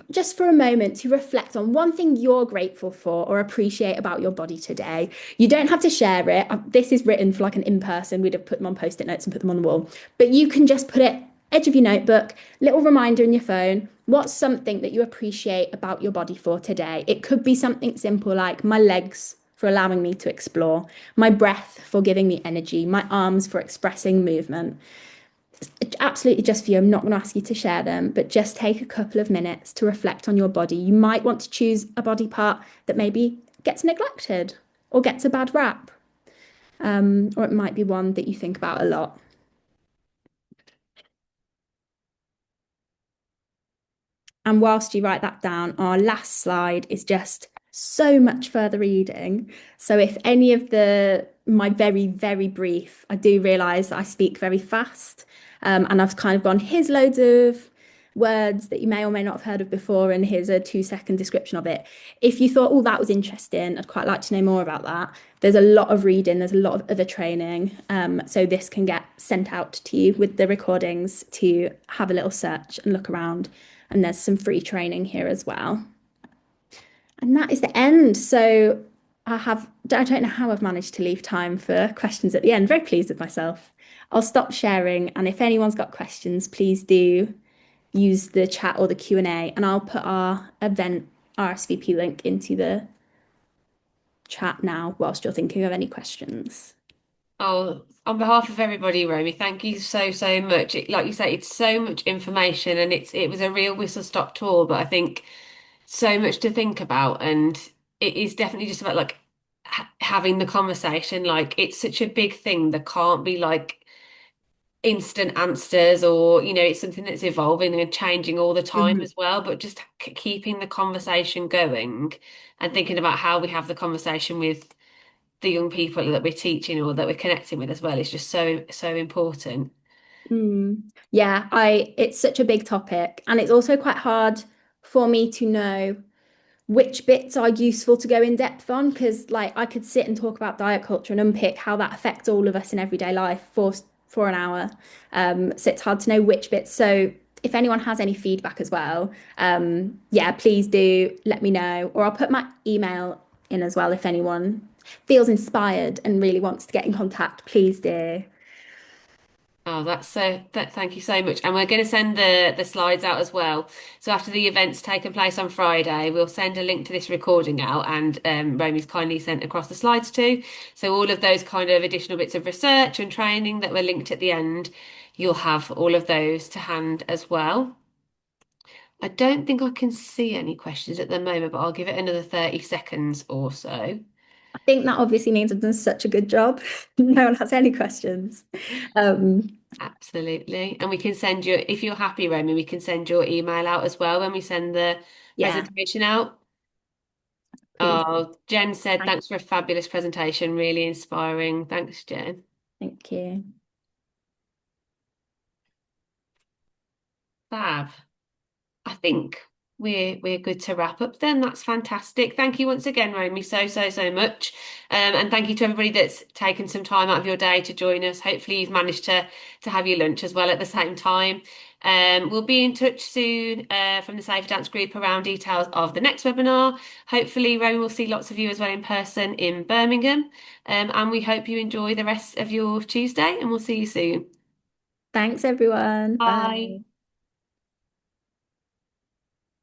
just for a moment to reflect on one thing you're grateful for or appreciate about your body today. You don't have to share it. This is written for like an in-person. We'd have put them on post-it notes and put them on the wall. But you can just put it edge of your notebook, little reminder in your phone. What's something that you appreciate about your body for today? It could be something simple like my legs for allowing me to explore, my breath for giving me energy, my arms for expressing movement. Absolutely just for you. I'm not going to ask you to share them, but just take a couple of minutes to reflect on your body. You might want to choose a body part that maybe gets neglected or gets a bad rap, or it might be one that you think about a lot. And whilst you write that down, our last slide is just so much further reading. So if any of my very, very brief, I do realise that I speak very fast, and I've kind of gone, here's loads of words that you may or may not have heard of before, and here's a 2-second description of it. If you thought, oh, that was interesting, I'd quite like to know more about that. There's a lot of reading, there's a lot of other training. So this can get sent out to you with the recordings to have a little search and look around. And there's some free training here as well. And that is the end. So I don't know how I've managed to leave time for questions at the end. Very pleased with myself. I'll stop sharing. And if anyone's got questions, please do use the chat or the Q&A. And I'll put our event RSVP link into the chat now whilst you're thinking of any questions. Oh, on behalf of everybody, Romy, thank you so, so much. Like you say, it's so much information and it was a real whistle-stop tour, but I think so much to think about, and it is definitely just about like having the conversation. Like it's such a big thing. There can't be like instant answers, or it's something that's evolving and changing all the time Mhm. as well. But just keeping the conversation going and thinking about how we have the conversation with the young people that we're teaching or that we're connecting with as well is just so, so important. Yeah, it's such a big topic, and it's also quite hard for me to know which bits are useful to go in depth on because like I could sit and talk about diet culture and unpick how that affects all of us in everyday life for an hour. So it's hard to know which bits. So if anyone has any feedback as well, yeah, please do let me know, or I'll put my email in as well if anyone feels inspired and really wants to get in contact, please do. Oh, that's thank you so much. And we're going to send the slides out as well. So after the event's taken place on Friday, we'll send a link to this recording out, and Romy's kindly sent across the slides too. So all of those kind of additional bits of research and training that were linked at the end, you'll have all of those to hand as well. I don't think I can see any questions at the moment, but I'll give it another 30 seconds or so. I think that obviously means I've done such a good job. No one has any questions. Um, Absolutely. And we can send you, if you're happy, Romy, we can send your email out as well when we send the yeah, presentation out. please. Oh, Jen said, thanks for a fabulous presentation. Really inspiring. Thanks, Jen. Thank you. Fab. I think we're good to wrap up then. That's fantastic. Thank you once again, Romy, so much. And thank you to everybody that's taken some time out of your day to join us. Hopefully you've managed to have your lunch as well at the same time. We'll be in touch soon from the Safer Dance group around details of the next webinar. Hopefully, Romy will see lots of you as well in person in Birmingham. And we hope you enjoy the rest of your Tuesday, and we'll see you soon. Thanks, everyone. Bye. Bye.